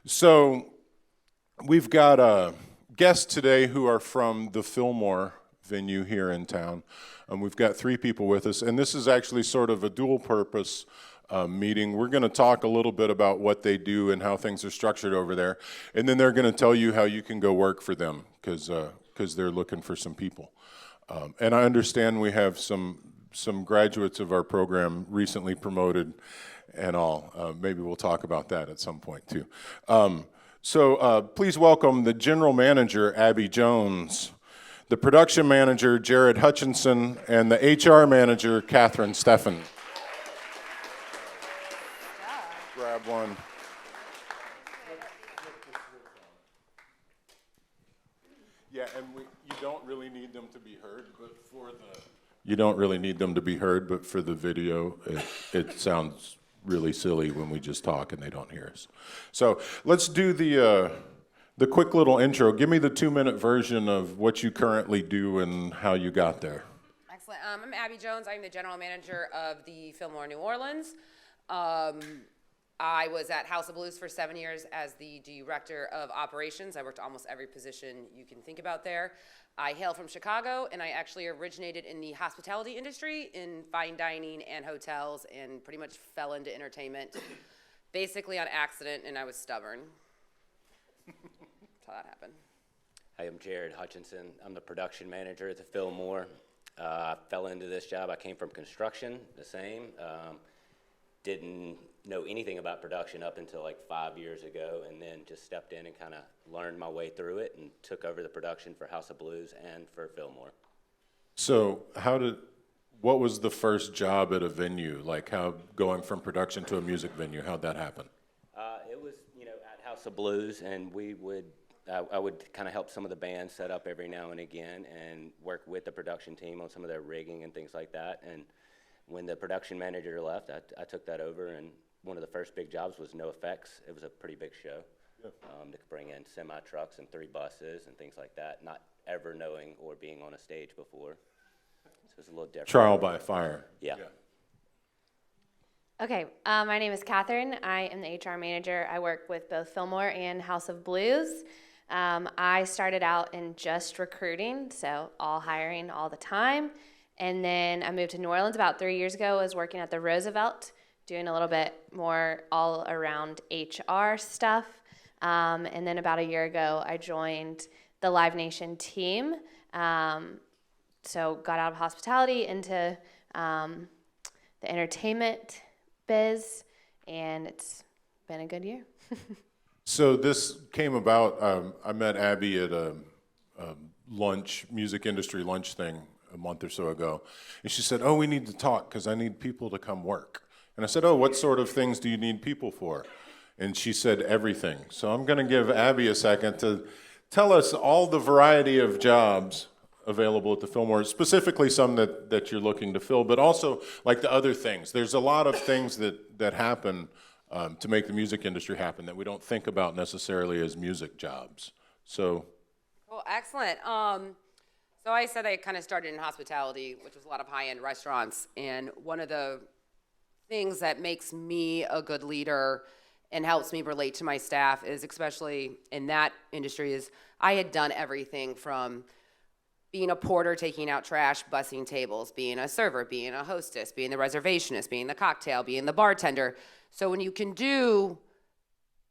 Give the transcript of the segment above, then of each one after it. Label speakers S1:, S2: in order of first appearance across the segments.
S1: So we've got guests today who are from the Fillmore venue here in town. We've got 3 people with us, and this is actually sort of a dual-purpose meeting. We're going to talk a little bit about what they do and how things are structured over there, and then they're going to tell you how you can go work for them because they're looking for some people. And I understand we have some graduates of our program recently promoted and all. Maybe we'll talk about that at some point too. So please welcome the general manager, Abby Jones, the production manager, Jarrod Hutchinson, and the HR manager, Katherine Stefan. Grab one. Yeah, and you don't really need them to be heard, but for the video, it sounds really silly when we just talk and they don't hear us. So let's do the quick little intro. Give me the 2-minute version of what you currently do and how you got there.
S2: Excellent. I'm Abby Jones. I'm the general manager of the Fillmore New Orleans. I was at House of Blues for 7 years as the director of operations. I worked almost every position you can think about there. I hail from Chicago, and I actually originated in the hospitality industry in fine dining and hotels, and pretty much fell into entertainment basically on accident, and I was stubborn. That's how that happened.
S3: Hi, I'm Jarrod Hutchinson. I'm the production manager at the Fillmore. I fell into this job. I came from construction, the same. Didn't know anything about production up until like 5 years ago, and then just stepped in and kind of learned my way through it and took over the production for House of Blues and for Fillmore. So
S1: what was the first job at a venue? Like how going from production to a music venue, how'd that happen?
S3: It was, at House of Blues, and I would kind of help some of the bands set up every now and again and work with the production team on some of their rigging and things like that. And when the production manager left, I took that over, and one of the first big jobs was No Effects. It was a pretty big show to bring in semi-trucks and 3 buses and things like that, not ever knowing or being on a stage before. So it was a little different.
S1: Trial by fire.
S3: Yeah.
S4: Okay, my name is Katherine. I am the HR manager. I work with both Fillmore and House of Blues. I started out in just recruiting, so all hiring all the time. And then I moved to New Orleans about 3 years ago. I was working at the Roosevelt, doing a little bit more all around HR stuff. And then about a year ago, I joined the Live Nation team. So got out of hospitality into the entertainment biz, and it's been a good year.
S1: So this came about, I met Abby at a music industry lunch thing a month or so ago, and she said, we need to talk because I need people to come work. And I said, what sort of things do you need people for? And she said, everything. So I'm going to give Abby a second to tell us all the variety of jobs available at the Fillmore, specifically some that you're looking to fill, but also like the other things. There's a lot of things that happen to make the music industry happen that we don't think about necessarily as music jobs. So.
S2: Well, excellent. So I said I kind of started in hospitality, which was a lot of high-end restaurants, and one of the things that makes me a good leader and helps me relate to my staff is, especially in that industry, is I had done everything from being a porter, taking out trash, bussing tables, being a server, being a hostess, being the reservationist, being the cocktail, being the bartender. So when you can do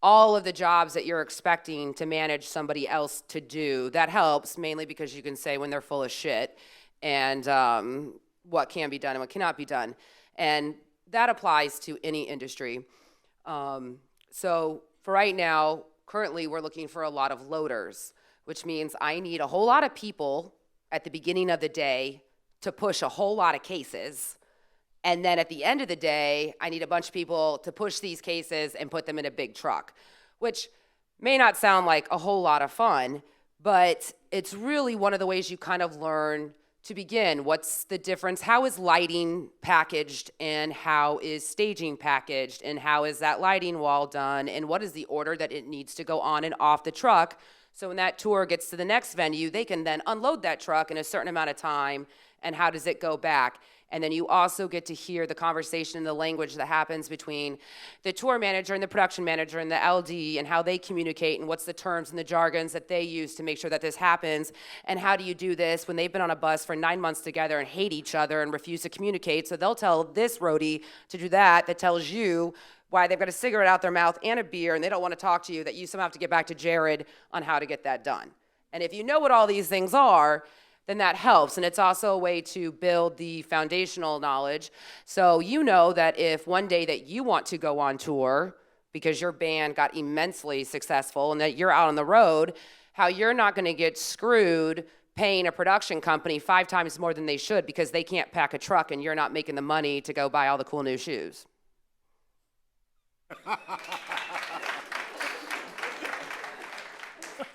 S2: all of the jobs that you're expecting to manage somebody else to do, that helps, mainly because you can say when they're full of shit and what can be done and what cannot be done. And that applies to any industry. So for right now, currently we're looking for a lot of loaders, which means I need a whole lot of people at the beginning of the day to push a whole lot of cases. And then at the end of the day, I need a bunch of people to push these cases and put them in a big truck, which may not sound like a whole lot of fun, but it's really one of the ways you kind of learn to begin. What's the difference? How is lighting packaged, and how is staging packaged, and how is that lighting wall done, and what is the order that it needs to go on and off the truck? So when that tour gets to the next venue, they can then unload that truck in a certain amount of time, and how does it go back? And then you also get to hear the conversation and the language that happens between the tour manager and the production manager and the LD, and how they communicate and what's the terms and the jargons that they use to make sure that this happens. And how do you do this when they've been on a bus for 9 months together and hate each other and refuse to communicate? So they'll tell this roadie to do that tells you why they've got a cigarette out their mouth and a beer and they don't want to talk to you, that you somehow have to get back to Jarrod on how to get that done. And if you know what all these things are, then that helps. And it's also a way to build the foundational knowledge. So you know that if one day that you want to go on tour because your band got immensely successful and that you're out on the road, how you're not going to get screwed paying a production company 5 times more than they should because they can't pack a truck and you're not making the money to go buy all the cool new shoes.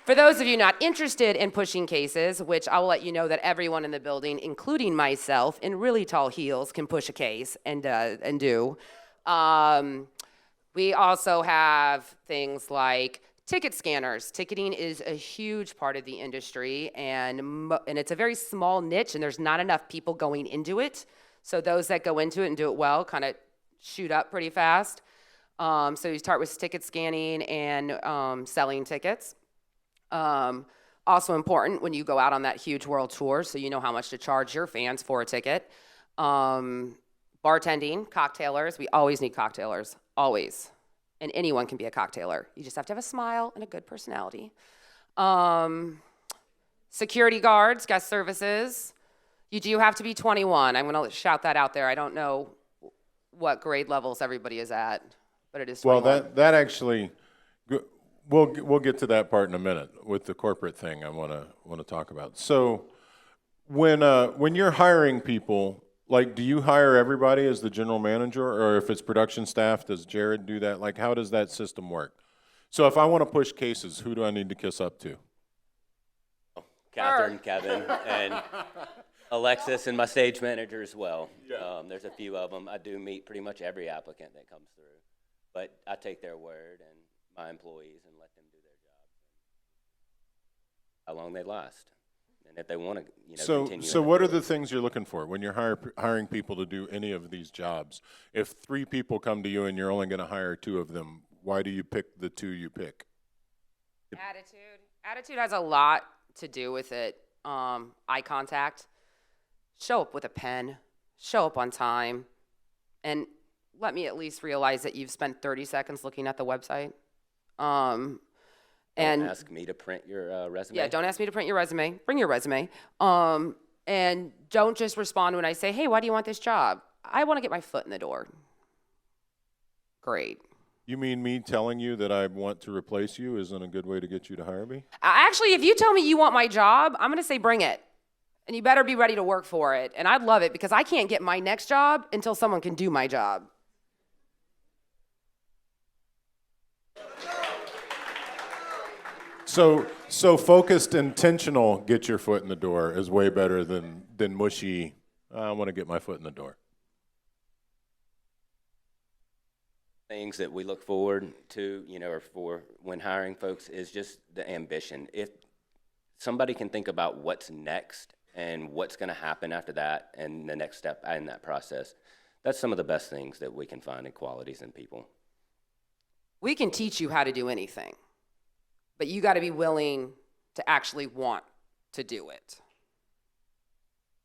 S2: For those of you not interested in pushing cases, which I will let you know that everyone in the building, including myself, in really tall heels, can push a case and do. We also have things like ticket scanners. Ticketing is a huge part of the industry, and it's a very small niche, and there's not enough people going into it. So those that go into it and do it well kind of shoot up pretty fast. So you start with ticket scanning and selling tickets. Also important when you go out on that huge world tour, so you know how much to charge your fans for a ticket. Bartending, cocktailers. We always need cocktailers, always. And anyone can be a cocktailer. You just have to have a smile and a good personality. Security guards, guest services. You do have to be 21. I'm going to shout that out there. I don't know what grade levels everybody is at, but it is 21.
S1: Well, that actually, we'll get to that part in a minute with the corporate thing I want to talk about. So when you're hiring people, like, do you hire everybody as the general manager, or if it's production staff, does Jarrod do that? Like, how does that system work? So if I want to push cases, who do I need to kiss up to?
S3: Katherine, Kevin, and Alexis, and my stage manager as well.
S1: Yeah.
S3: There's a few of them. I do meet pretty much every applicant that comes through, but I take their word and my employees and let them do their job. How long they last, and if they want to, continue.
S1: So what are the things you're looking for when you're hiring people to do any of these jobs? If 3 people come to you and you're only going to hire 2 of them, why do you pick the 2 you pick?
S2: Attitude has a lot to do with it. Eye contact. Show up with a pen. Show up on time. And let me at least realize that you've spent 30 seconds looking at the website.
S3: Don't ask me to print your resume.
S2: Yeah, don't ask me to print your resume. Bring your resume. And don't just respond when I say, hey, why do you want this job? I want to get my foot in the door. Great.
S1: You mean me telling you that I want to replace you isn't a good way to get you to hire me?
S2: Actually, if you tell me you want my job, I'm going to say bring it. And you better be ready to work for it. And I'd love it because I can't get my next job until someone can do my job.
S1: So focused, intentional, get your foot in the door is way better than mushy, I want to get my foot in the door.
S3: Things that we look forward to, or for when hiring folks is just the ambition. If somebody can think about what's next and what's going to happen after that and the next step in that process, that's some of the best things that we can find in qualities in people.
S2: We can teach you how to do anything, but you got to be willing to actually want to do it.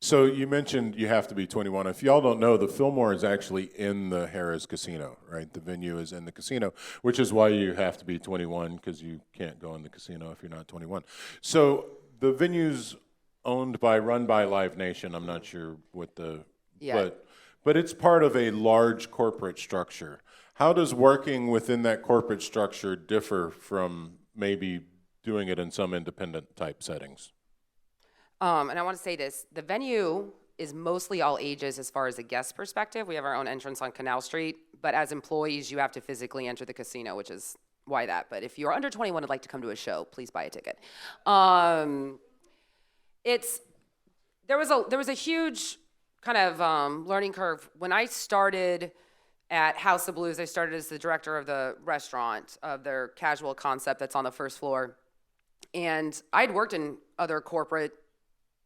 S1: So you mentioned you have to be 21. If y'all don't know, the Fillmore is actually in the Harrah's Casino, right? The venue is in the casino, which is why you have to be 21 because you can't go in the casino if you're not 21. So the venue's run by Live Nation. I'm not sure what but it's part of a large corporate structure. How does working within that corporate structure differ from maybe doing it in some independent type settings?
S2: And I want to say this, the venue is mostly all ages as far as a guest perspective. We have our own entrance on Canal Street, but as employees, you have to physically enter the casino, which is why that. But if you're under 21 and would like to come to a show, please buy a ticket. There was a huge kind of learning curve. When I started at House of Blues, I started as the director of the restaurant, of their casual concept that's on the first floor. And I'd worked in other corporate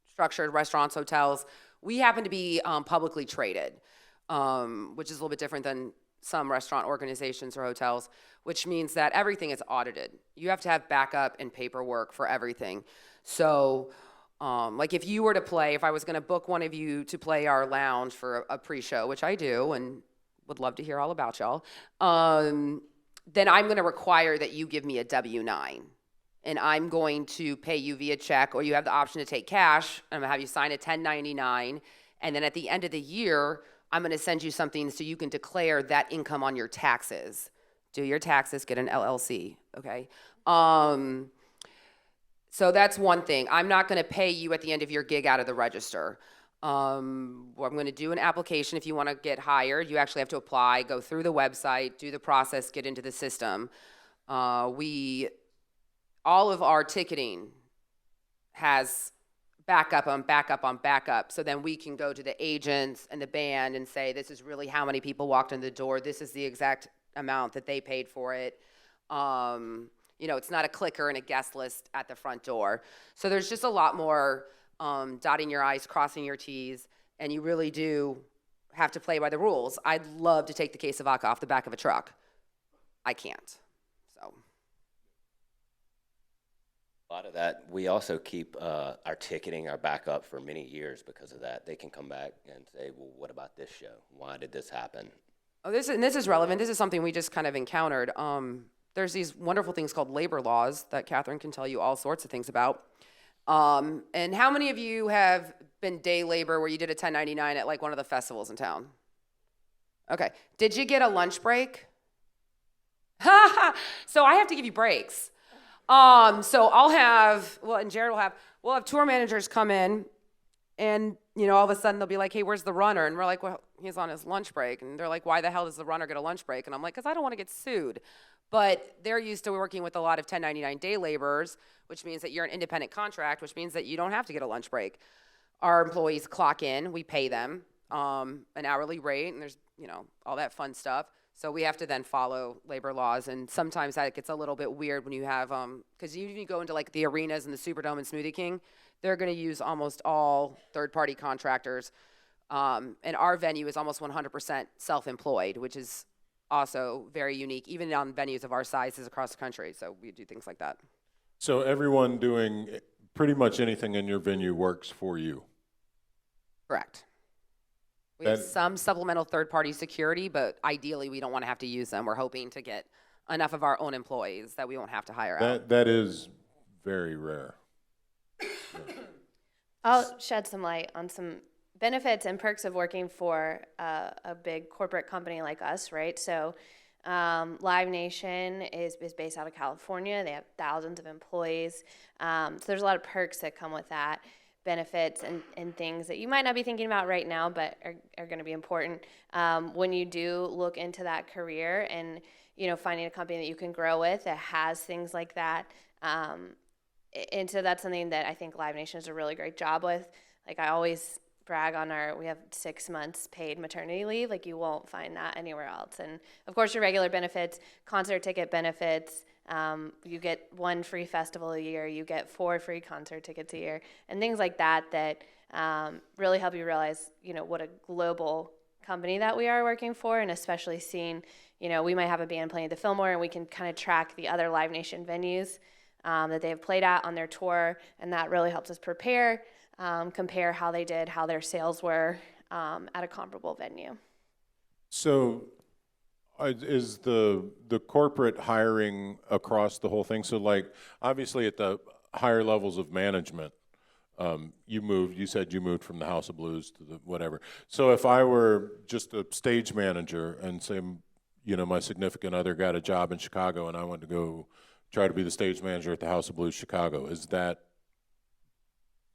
S2: structured restaurants, hotels. We happen to be publicly traded, which is a little bit different than some restaurant organizations or hotels, which means that everything is audited. You have to have backup and paperwork for everything. So, like if you were to play, if I was going to book one of you to play our lounge for a pre-show, which I do and would love to hear all about y'all, then I'm going to require that you give me a W-9. And I'm going to pay you via check, or you have the option to take cash. I'm going to have you sign a 1099. And then at the end of the year, I'm going to send you something so you can declare that income on your taxes. Do your taxes, get an LLC, okay? So that's one thing. I'm not going to pay you at the end of your gig out of the register. I'm going to do an application. If you want to get hired, you actually have to apply, go through the website, do the process, get into the system. All of our ticketing has backup on backup on backup. So then we can go to the agents and the band and say, this is really how many people walked in the door. This is the exact amount that they paid for it. It's not a clicker and a guest list at the front door. So there's just a lot more dotting your I's, crossing your T's, and you really do have to play by the rules. I'd love to take the case of vodka off the back of a truck. I can't. So.
S3: A lot of that, we also keep our ticketing, our backup for many years because of that. They can come back and say, well, what about this show? Why did this happen?
S2: Oh, this is relevant. This is something we just kind of encountered. There's these wonderful things called labor laws that Katherine can tell you all sorts of things about. And how many of you have been day labor where you did a 1099 at like one of the festivals in town? Okay. Did you get a lunch break? So I have to give you breaks. So I'll have, and Jarrod we'll have tour managers come in and, all of a sudden they'll be like, hey, where's the runner? And we're like, well, he's on his lunch break. And they're like, why the hell does the runner get a lunch break? And I'm like, because I don't want to get sued. But they're used to working with a lot of 1099 day laborers, which means that you're an independent contract, which means that you don't have to get a lunch break. Our employees clock in, we pay them an hourly rate, and there's, all that fun stuff. So we have to then follow labor laws, and sometimes that gets a little bit weird when you have, because you go into like the arenas and the Superdome and Smoothie King, they're going to use almost all third-party contractors, and our venue is almost 100% self-employed, which is also very unique, even on venues of our sizes across the country. So we do things like that.
S1: So everyone doing pretty much anything in your venue works for you?
S2: Correct. We have some supplemental third-party security, but ideally we don't want to have to use them. We're hoping to get enough of our own employees that we won't have to hire out.
S1: That is very rare.
S4: I'll shed some light on some benefits and perks of working for a big corporate company like us, right? So Live Nation is based out of California. They have thousands of employees. So there's a lot of perks that come with that. Benefits and things that you might not be thinking about right now, but are going to be important when you do look into that career and, finding a company that you can grow with that has things like that. And so that's something that I think Live Nation does a really great job with. Like I always brag on we have 6 months paid maternity leave. Like you won't find that anywhere else. And of course your regular benefits, concert ticket benefits, you get 1 free festival a year, you get 4 free concert tickets a year, and things like that really help you realize, what a global company that we are working for, and especially seeing, we might have a band playing at the Fillmore, and we can kind of track the other Live Nation venues that they have played at on their tour, and that really helps us compare how they did, how their sales were at a comparable venue.
S1: So is the corporate hiring across the whole thing? So like obviously at the higher levels of management, you said you moved from the House of Blues to the whatever. So if I were just a stage manager and say, my significant other got a job in Chicago and I went to go try to be the stage manager at the House of Blues Chicago, is that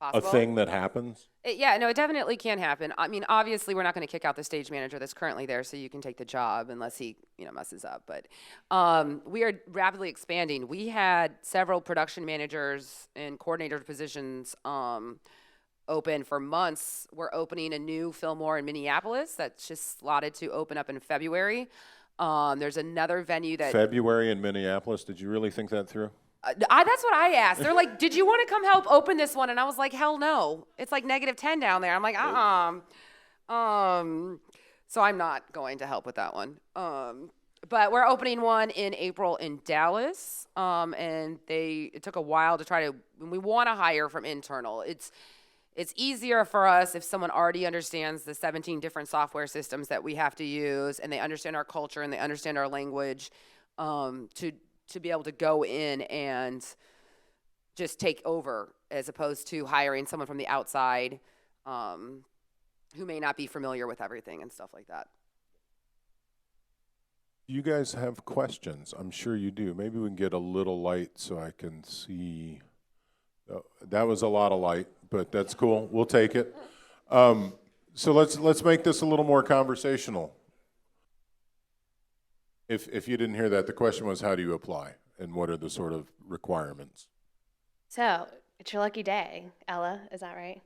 S2: Possible?
S1: A thing that happens?
S2: It definitely can happen. I mean, obviously, we're not going to kick out the stage manager that's currently there so you can take the job unless he, messes up. But we are rapidly expanding. We had several production managers and coordinator positions open for months. We're opening a new Fillmore in Minneapolis that's just slotted to open up in February. There's another venue that...
S1: February in Minneapolis? Did you really think that through?
S2: That's what I asked. They're like, did you want to come help open this one? And I was like, hell no. It's like -10 down there. I'm like, so I'm not going to help with that one. But we're opening one in April in Dallas. And it took a while to try to, we want to hire from internal. It's easier for us if someone already understands the 17 different software systems that we have to use, and they understand our culture and they understand our language, to be able to go in and just take over, as opposed to hiring someone from the outside who may not be familiar with everything and stuff like that.
S1: You guys have questions? I'm sure you do. Maybe we can get a little light so I can see. Oh, that was a lot of light, but that's cool. We'll take it. So let's make this a little more conversational. If you didn't hear that, the question was, how do you apply, and what are the sort of requirements?
S4: So it's your lucky day, Ella, is that right?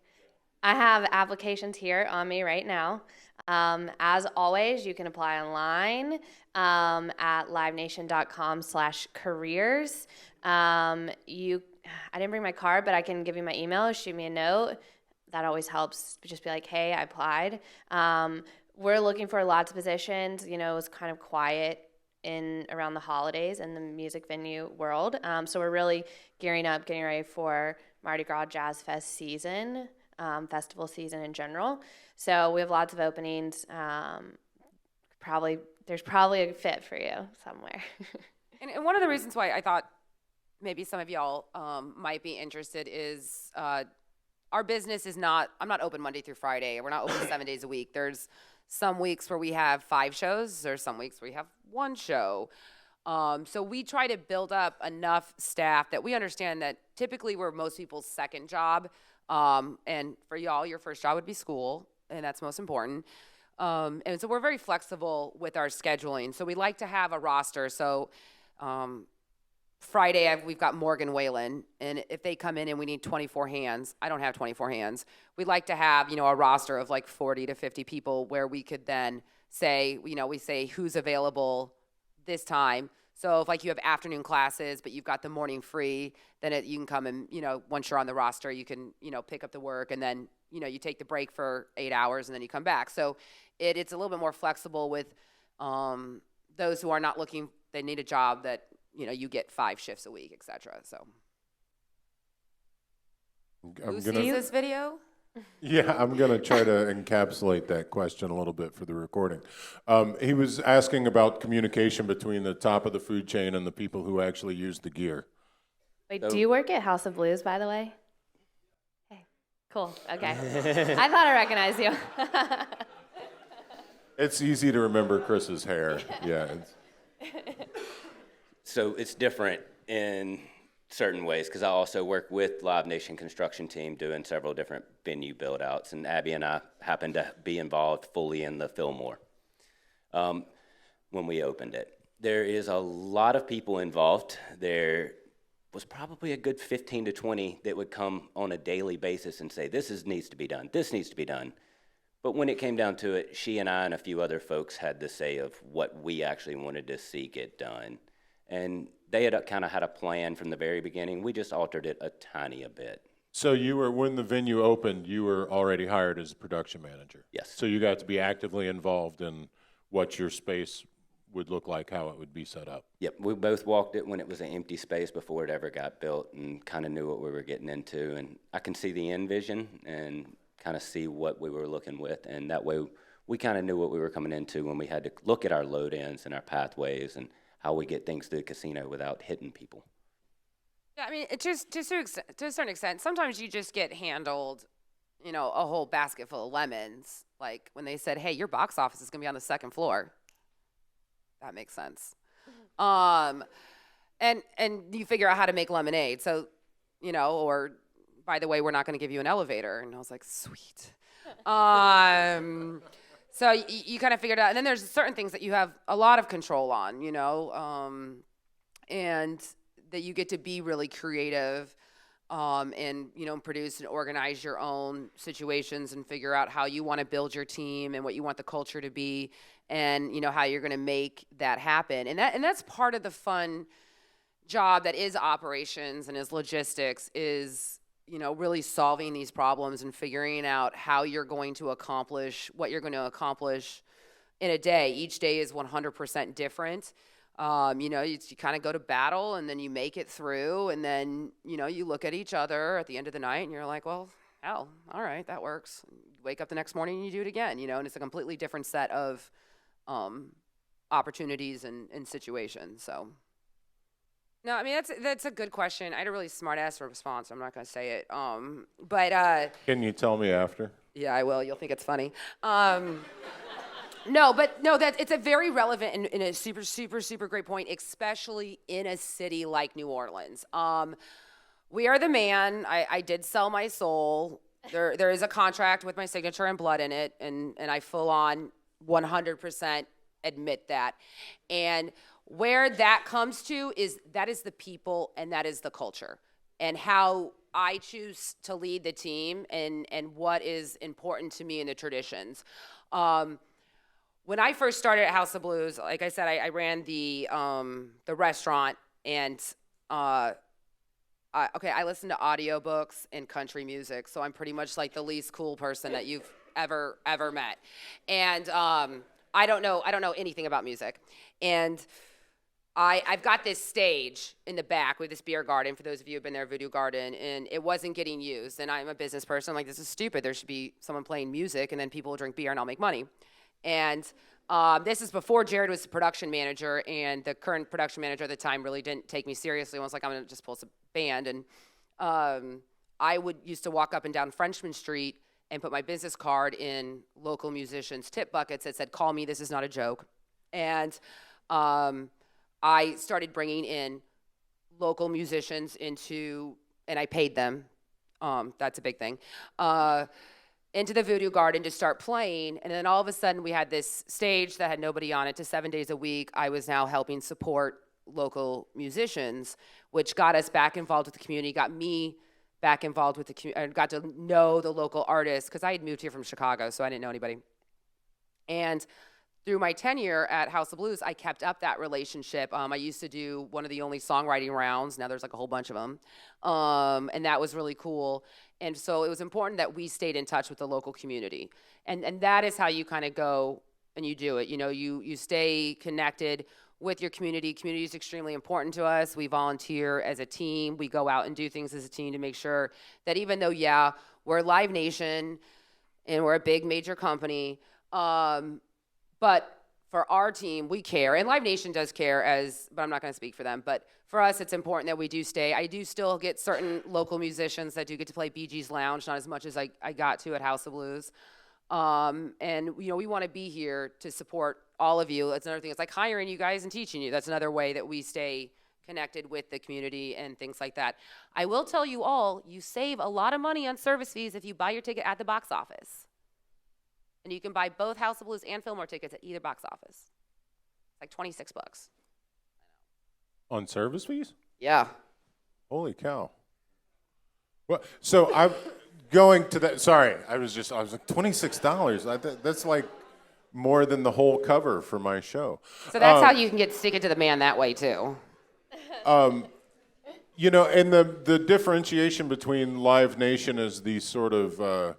S4: I have applications here on me right now. As always, you can apply online at livenation.com/careers. I didn't bring my card, but I can give you my email. Shoot me a note. That always helps. Just be like, hey, I applied. We're looking for lots of positions. You know, it was kind of quiet around the holidays in the music venue world. So we're really gearing up, getting ready for Mardi Gras Jazz Fest season, festival season in general. So we have lots of openings. There's probably a fit for you somewhere.
S2: And one of the reasons why I thought maybe some of y'all might be interested is our business is not, I'm not open Monday through Friday. We're not open 7 days a week. There's some weeks where we have 5 shows. There's some weeks where we have 1 show. So we try to build up enough staff that we understand that typically we're most people's second job. And for y'all, your first job would be school, and that's most important. And so we're very flexible with our scheduling. So we like to have a roster. So Friday, we've got Morgan Whalen, and if they come in and we need 24 hands, I don't have 24 hands. We'd like to have, a roster of like 40 to 50 people where we could then say, we say who's available this time. So if like you have afternoon classes, but you've got the morning free, then you can come and, once you're on the roster, you can, pick up the work, and then, you take the break for 8 hours and then you come back. So it's a little bit more flexible with those who are not looking, they need a job that, you get 5 shifts a week, et cetera. So who sees this video?
S1: Yeah, I'm going to try to encapsulate that question a little bit for the recording. He was asking about communication between the top of the food chain and the people who actually use the gear.
S4: Wait, do you work at House of Blues, by the way? Hey, cool. Okay. I thought I recognized you.
S1: It's easy to remember Chris's hair. Yeah.
S3: So it's different in certain ways, because I also work with Live Nation construction team doing several different venue build-outs, and Abby and I happen to be involved fully in the Fillmore when we opened it. There is a lot of people involved. There was probably a good 15 to 20 that would come on a daily basis and say, this needs to be done, this needs to be done. But when it came down to it, she and I and a few other folks had the say of what we actually wanted to see get done. And they had kind of had a plan from the very beginning. We just altered it a tiny bit.
S1: So when the venue opened, you were already hired as a production manager?
S3: Yes.
S1: So you got to be actively involved in what your space would look like, how it would be set up?
S3: Yep, we both walked it when it was an empty space before it ever got built, and kind of knew what we were getting into. And I can see the end vision and kind of see what we were looking with, and that way we kind of knew what we were coming into when we had to look at our load ends and our pathways and how we get things to the casino without hitting people.
S2: Yeah, I mean, to a certain extent, sometimes you just get handled, a whole basket full of lemons. Like when they said, hey, your box office is going to be on the 2nd floor. That makes sense. And you figure out how to make lemonade. So, or by the way, we're not going to give you an elevator. And I was like, sweet. So you kind of figured out, and then there's certain things that you have a lot of control on, and that you get to be really creative, and, produce and organize your own situations and figure out how you want to build your team and what you want the culture to be, and, how you're going to make that happen. And that's part of the fun job that is operations and is logistics is, really solving these problems and figuring out how you're going to accomplish what you're going to accomplish in a day. Each day is 100% different. You kind of go to battle and then you make it through, and then, you look at each other at the end of the night and you're like, well, hell, all right, that works. You wake up the next morning and you do it again, and it's a completely different set of opportunities and situations. So, no, I mean, that's a good question. I had a really smart-ass response. I'm not going to say it.
S1: Can you tell me after?
S2: Yeah, I will. You'll think it's funny. That it's a very relevant and a super, super, super great point, especially in a city like New Orleans. We are the man. I did sell my soul. There is a contract with my signature and blood in it, and I full on 100% admit that. And where that comes to is the people and that is the culture and how I choose to lead the team and what is important to me in the traditions. When I first started at House of Blues, like I said, I ran the restaurant, and I listen to audiobooks and country music, so I'm pretty much like the least cool person that you've ever met. And I don't know anything about music. And I've got this stage in the back with this beer garden, for those of you who've been there, Voodoo Garden, and it wasn't getting used. And I'm a business person. I'm like, this is stupid. There should be someone playing music, and then people will drink beer, and I'll make money. And this is before Jarrod was the production manager, and the current production manager at the time really didn't take me seriously. I was like, I'm going to just pull some band. And I used to walk up and down Frenchman Street and put my business card in local musicians' tip buckets that said, call me, this is not a joke. And I started bringing in local musicians and I paid them. That's a big thing. Into the Voodoo Garden to start playing, and then all of a sudden we had this stage that had nobody on it. To 7 days a week, I was now helping support local musicians, which got us back involved with the community, got me back involved with the community, got to know the local artists, because I had moved here from Chicago, so I didn't know anybody. And through my tenure at House of Blues, I kept up that relationship. I used to do one of the only songwriting rounds. Now there's like a whole bunch of them. And that was really cool. And so it was important that we stayed in touch with the local community. And that is how you kind of go and you do it. You stay connected with your community. Community is extremely important to us. We volunteer as a team. We go out and do things as a team to make sure that even though, we're Live Nation and we're a big major company, but for our team, we care. And Live Nation does care but I'm not going to speak for them. But for us, it's important that we do stay. I do still get certain local musicians that do get to play Bee Gees Lounge, not as much as I got to at House of Blues. And, we want to be here to support all of you. That's another thing. It's like hiring you guys and teaching you. That's another way that we stay connected with the community and things like that. I will tell you all, you save a lot of money on service fees if you buy your ticket at the box office. And you can buy both House of Blues and Fillmore tickets at either box office. It's like $26.
S1: On service fees?
S2: Yeah.
S1: Holy cow. Well, so I'm going to that. Sorry, I was like $26. That's like more than the whole cover for my show.
S2: So that's how you can stick it to the man that way too.
S1: And the differentiation between Live Nation as the sort of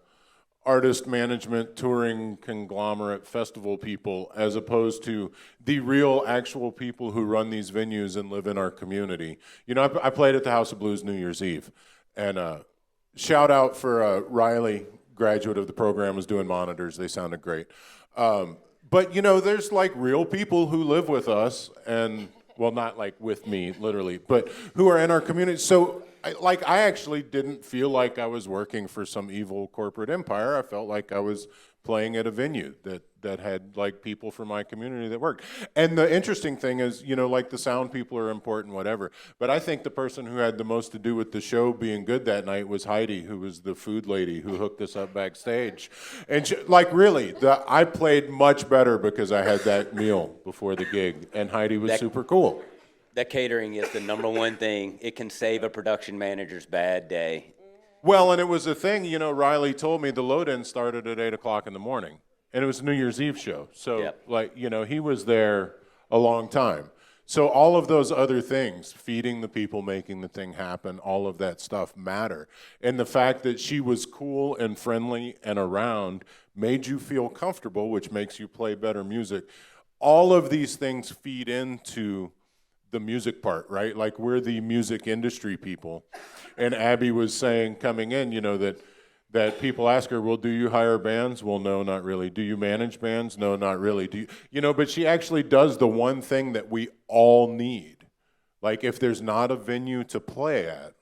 S1: artist management, touring conglomerate, festival people, as opposed to the real actual people who run these venues and live in our community. I played at the House of Blues New Year's Eve, and shout out for Riley, graduate of the program, was doing monitors. They sounded great. But there's like real people who live with us, and well, not like with me, literally, but who are in our community. So I actually didn't feel like I was working for some evil corporate empire. I felt like I was playing at a venue that had like people from my community that worked. And the interesting thing is, like the sound people are important, whatever. But I think the person who had the most to do with the show being good that night was Heidi, who was the food lady who hooked us up backstage. And I played much better because I had that meal before the gig, and Heidi was super cool.
S3: That catering is the number one thing. It can save a production manager's bad day.
S1: Well, and it was a thing, Riley told me the load-in started at 8 o'clock in the morning, and it was a New Year's Eve show. So,
S3: Yep.
S1: he was there a long time. So all of those other things, feeding the people, making the thing happen, all of that stuff matter. And the fact that she was cool and friendly and around made you feel comfortable, which makes you play better music. All of these things feed into the music part, right? Like, we're the music industry people. And Abby was saying coming in, that people ask her, well, do you hire bands? Well, no, not really. Do you manage bands? No, not really. Do you, but she actually does the one thing that we all need. Like, if there's not a venue to play at,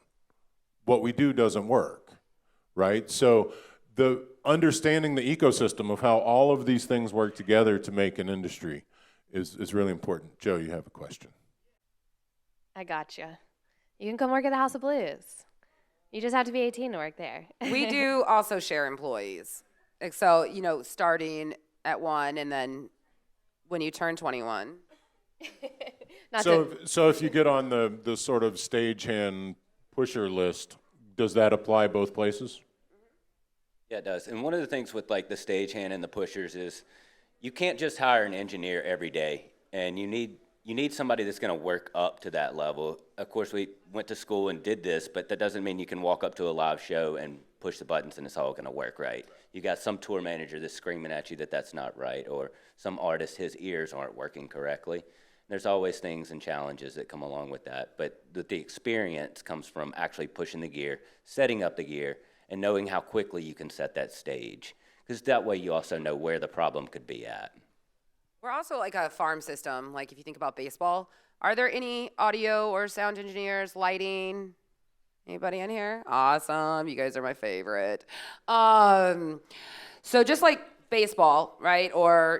S1: what we do doesn't work, right? So the understanding the ecosystem of how all of these things work together to make an industry is really important. Joe, you have a question.
S4: I gotcha. You can come work at the House of Blues. You just have to be 18 to work there.
S2: We do also share employees. Like, so, starting at 1 and then when you turn 21.
S1: So if you get on the sort of stagehand pusher list, does that apply both places?
S3: Yeah, it does. And one of the things with like the stagehand and the pushers is you can't just hire an engineer every day, and you need somebody that's going to work up to that level. Of course, we went to school and did this, but that doesn't mean you can walk up to a live show and push the buttons and it's all going to work right. You got some tour manager that's screaming at you that that's not right, or some artist, his ears aren't working correctly. There's always things and challenges that come along with that, but the experience comes from actually pushing the gear, setting up the gear, and knowing how quickly you can set that stage. Because that way you also know where the problem could be at.
S2: We're also like a farm system. Like, if you think about baseball, are there any audio or sound engineers, lighting? Anybody in here? Awesome. You guys are my favorite. So just like baseball, right? Or,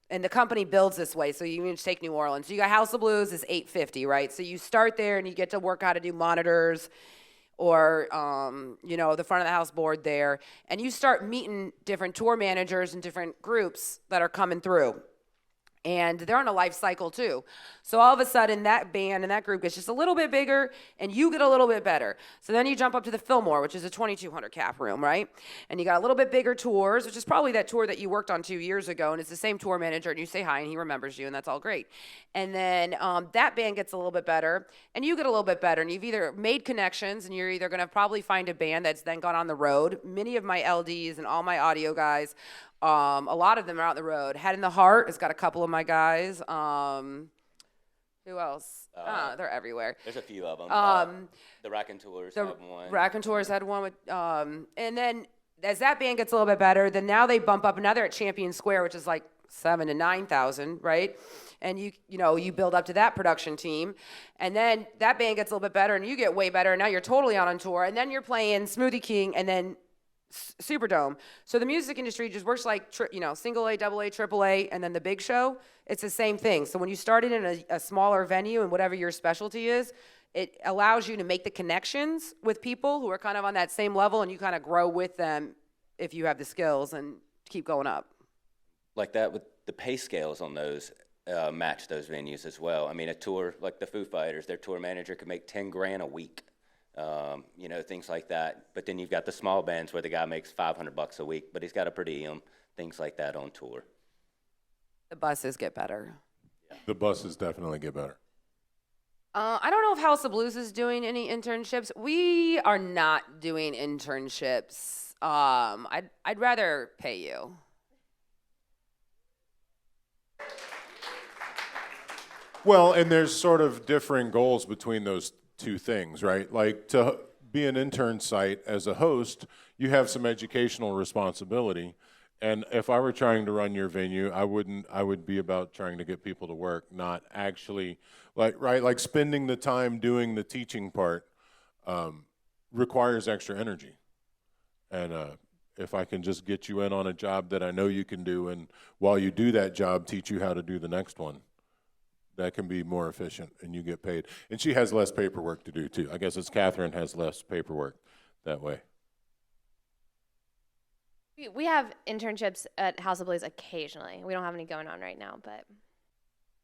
S2: and the company builds this way. So you just take New Orleans. So you got House of Blues is $850, right? So you start there and you get to work how to do monitors, or, the front of the house board there, and you start meeting different tour managers and different groups that are coming through. And they're on a life cycle too. So all of a sudden that band and that group gets just a little bit bigger and you get a little bit better. So then you jump up to the Fillmore, which is a 2,200 cap room, right? And you got a little bit bigger tours, which is probably that tour that you worked on 2 years ago, and it's the same tour manager, and you say hi and he remembers you, and that's all great. And then that band gets a little bit better and you get a little bit better, and you've either made connections and you're either gonna probably find a band that's then gone on the road. Many of my LDs and all my audio guys, a lot of them are out on the road. Head in the Heart has got a couple of my guys. Who else? They're everywhere.
S3: There's a few of them. The Raconteurs
S2: The
S3: have one.
S2: Raconteurs had one with, and then as that band gets a little bit better, then now they bump up, and now they're at Champion Square, which is like 7,000 to 9,000, right? And you build up to that production team, and then that band gets a little bit better, and you get way better, and now you're totally out on tour, and then you're playing Smoothie King, and then Superdome. So the music industry just works like single A, double A, triple A, and then the big show. It's the same thing. So when you started in a smaller venue and whatever your specialty is, it allows you to make the connections with people who are kind of on that same level, and you kind of grow with them if you have the skills and keep going up.
S3: Like that, with the pay scales on those match those venues as well. I mean, a tour like the Foo Fighters, their tour manager could make $10,000 a week. Things like that. But then you've got the small bands where the guy makes $500 a week, but he's got a per diem, things like that on tour.
S2: The buses get better.
S1: The buses definitely get better.
S2: I don't know if House of Blues is doing any internships. We are not doing internships. I'd rather pay you.
S1: Well, and there's sort of differing goals between those two things, right? Like, to be an intern site as a host, you have some educational responsibility. And if I were trying to run your venue, I would be about trying to get people to work, not actually, like spending the time doing the teaching part requires extra energy. And if I can just get you in on a job that I know you can do, and while you do that job, teach you how to do the next one, that can be more efficient, and you get paid. And she has less paperwork to do, too. I guess it's Katherine has less paperwork that way.
S4: We have internships at House of Blues occasionally. We don't have any going on right now, but.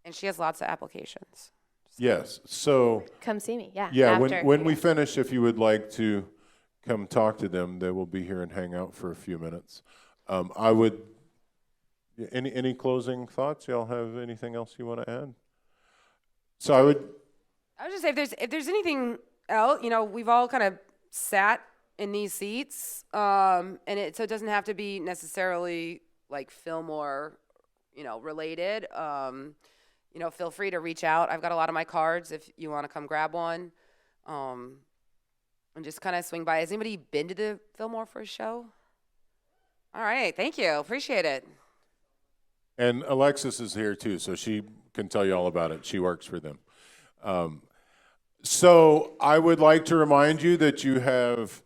S2: And she has lots of applications.
S1: Yes, so.
S4: Come see me, yeah.
S1: Yeah,
S4: after.
S1: when we finish, if you would like to come talk to them, they will be here and hang out for a few minutes. I would Any closing thoughts? Y'all have anything else you want to add? So I would
S2: just say if there's anything else, we've all kind of sat in these seats, and so it doesn't have to be necessarily like Fillmore, related. Feel free to reach out. I've got a lot of my cards if you want to come grab one, and just kind of swing by. Has anybody been to the Fillmore for a show? All right, thank you. Appreciate it.
S1: And Alexis is here too, so she can tell you all about it. She works for them. So I would like to remind you that you have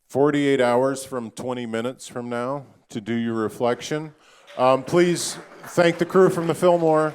S1: 48 hours from 20 minutes from now to do your reflection. Please thank the crew from the Fillmore.